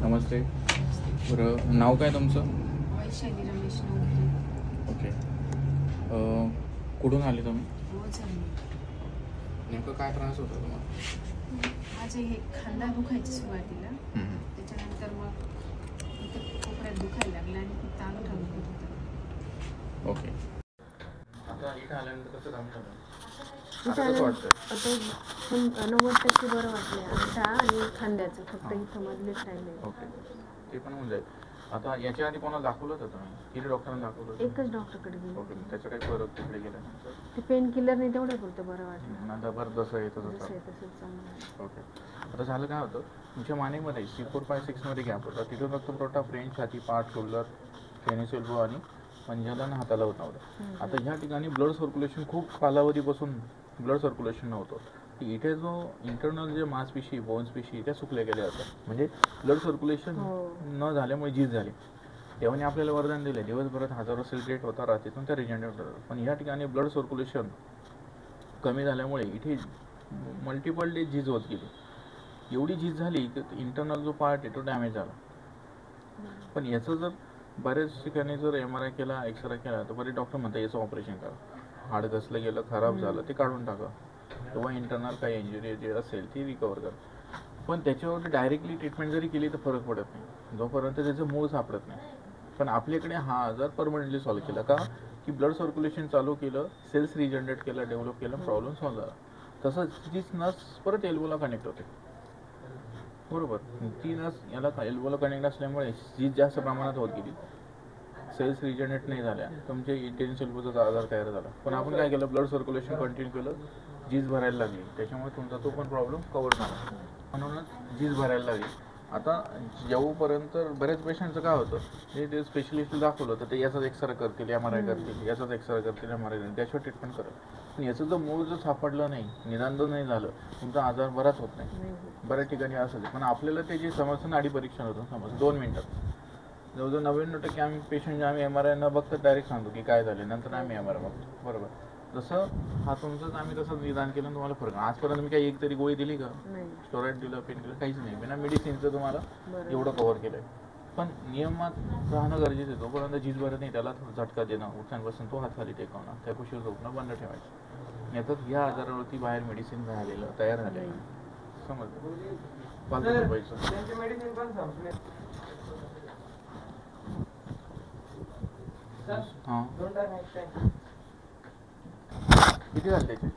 नमस्ते. बरं, नाव काय तुमचं? वैशाली रमेश नवगिरे. ओके. कुठून आले तुम्ही? रोज आम्ही. नेमकं काय त्रास होता तुम्हाला? माझे हे खांदा दुखायची सुरुवातीला, त्याच्यानंतर मग इथं कोपऱ्यात दुखायला लागला आणि खूप अंगठा दुखत होता. ओके. आता इथं आल्यानंतर कसं काम झालं? आता 90% बरं वाटले. अंगठा आणि खांद्याचं फक्त इथं मधलेच राहिले. ओके, ते पण होऊन जाईल. आता याच्या आधी कोणाला दाखवलं होतं तुम्ही? किती डॉक्टरांना दाखवलं? एकच डॉक्टरकडे गेलो. ओके, त्याचं काही फरक तिकडे गेला? ते पेन किलरने तेवढं बोलतं बरं वाटलं. नंतर बरं जसं येतं जसं तसं. आहे तसंच चांगलं. ओके. आता झालं काय होतं, तुमच्या मानेमध्ये C4, 5, 6 मध्ये गॅप होता. तिथून रक्तपुरवठा फ्रेंच, छाती, पाठ, शोल्डर, टेनिस एल्बो आणि पंजाला आणि हाताला होत नव्हतं. आता ह्या ठिकाणी ब्लड सर्क्युलेशन खूप कालावधीपासून ब्लड सर्क्युलेशन नव्हतं. इथे जो इंटरनल जे मांसपेशी, बोन्सपेशी त्या सुकल्या गेल्या होत्या. म्हणजे ब्लड सर्क्युलेशन न झाल्यामुळे झीज झाली. तेव्हा आपल्याला वरदान दिले, दिवसभरात हजारो सेल क्रिएट होता, रात्रीतून त्या रिजनरेट होतात. पण या ठिकाणी ब्लड सर्क्युलेशन कमी झाल्यामुळे इथे मल्टिपल डे झीज होत गेली. एवढी झीज झाली की इंटरनल जो पार्ट आहे तो डॅमेज झाला. पण याचं जर बऱ्याच ठिकाणी जर MRI केला, एक्सरे केला तर बरेच डॉक्टर म्हणतात याचं ऑपरेशन करा. हाड घसलं गेलं, खराब झालं ते काढून टाका, किंवा इंटरनल काही इंजुरी जे असेल ती रिकवर करा. पण त्याच्यावरती डायरेक्टली ट्रीटमेंट जरी केली तर फरक पडत नाही, जोपर्यंत त्याचं मूळ सापडत नाही. पण आपल्याकडे हा आजार परमनंटली सॉल्व्ह केला का, की ब्लड सर्क्युलेशन चालू केलं, सेल्स रिजनरेट केलं, डेव्हलप केलं, प्रॉब्लेम सॉल्व्ह झाला. तसंच तीच नस परत एल्बोला कनेक्ट होते, बरोबर. ती नस याला एल्बोला कनेक्ट असल्यामुळे जी जास्त प्रमाणात होत गेली, सेल्स रिजनरेट नाही झाल्या, तुमचे टेनिस एल्बोचा आजार तयार झाला. पण आपण काय केलं, ब्लड सर्क्युलेशन कंटिन्यू केलं, झीज भरायला लागली, त्याच्यामुळे तुमचा तो पण प्रॉब्लेम कव्हर झाला. म्हणूनच झीज भरायला लागली. आता जेव्हापर्यंत बऱ्याच पेशंटचं काय होतं, ते स्पेशलिस्टला दाखवलं तर ते याचाच एक्सरे करतील, MRI करतील, याचाच एक्सरे करतील, MRI करतील, त्याशिवाय ट्रीटमेंट करत. पण याचं जर मूळ जर सापडलं नाही, निदान जर नाही झालं, तुमचा आजार बराच होत नाही. बऱ्याच ठिकाणी असं पण आपल्याला त्याची समस्या नाडी परीक्षण होतं. समज 2 मिनिटात जवळजवळ 99% आम्ही पेशंट आम्ही MRI न बघता डायरेक्ट सांगतो की काय झाले, नंतर आम्ही MRI बघतो, बरोबर. जसं हा तुमचंच आम्ही तसं निदान केलं, तुम्हाला फरक. आजपर्यंत मी काही एक तरी गोळी दिली का, स्टेरॉइड दिलं, पेन दिलं, काहीच नाही. बिना मेडिसिनचं तुम्हाला एवढं कव्हर केलं. पण नियमात राहणं गरजेचं आहे. जोपर्यंत झीज भरत नाही त्याला झटका देणं, उठण्यापासून तो हात खाली टेकवणं, त्या कुशीवर झोपणं बंद ठेवायचं. यातच ह्या आजारावरती बाहेर मेडिसिन झालेलं तयार झालेलं समजलं. पालतं पाहिजे. हां, किती झाले त्याचे?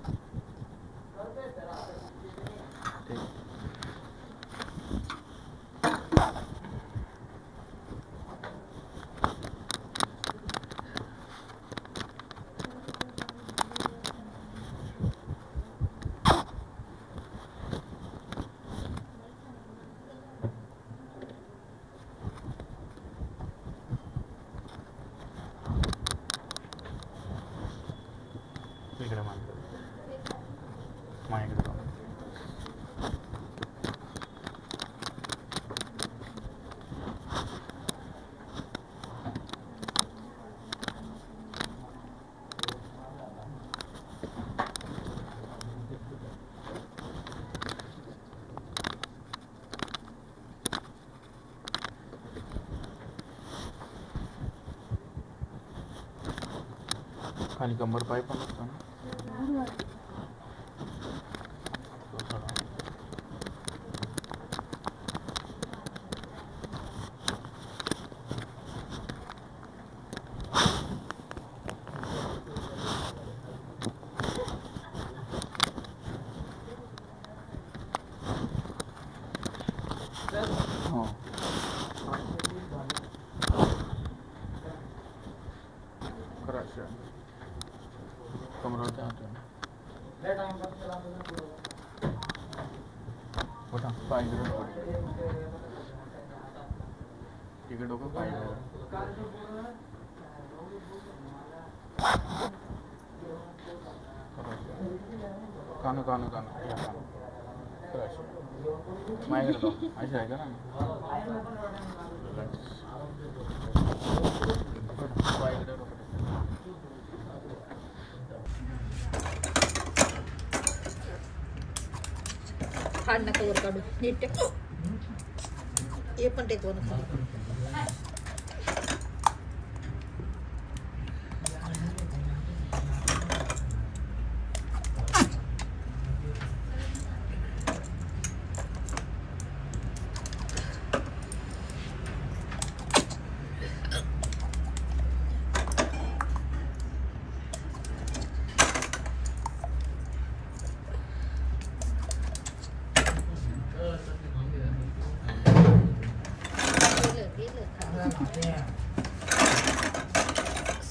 इकडे माझ्याकडे खाली कंबर पाय पण असतो ना. हो, खरं कमरवरती हात मोठा पाय इकडे डोकं पाय कान कान कान या कान माझ्याकडे अशी आहे का ना. हाड नका वर काढू नीट हे पण टेकवून खाली.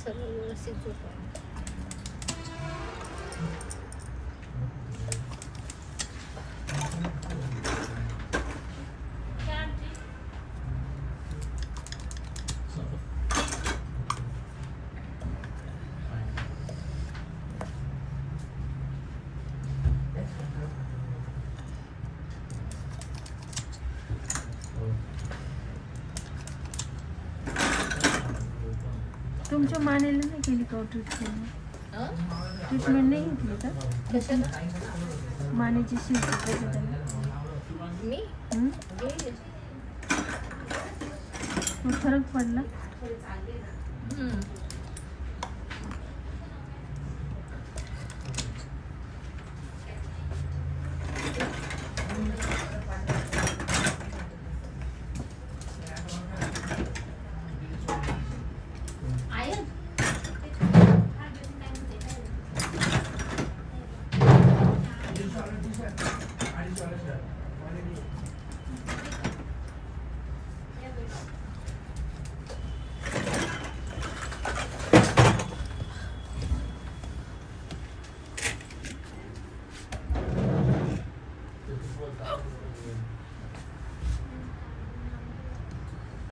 सर्व व्यवस्थित झोपा. तुमच्या मानेला नाही केली का ट्रीटमेंट? ट्रीटमेंट नाही घेतली का कशाला? मानेची शिस्त मी गेले. मग फरक पडला? हम्म.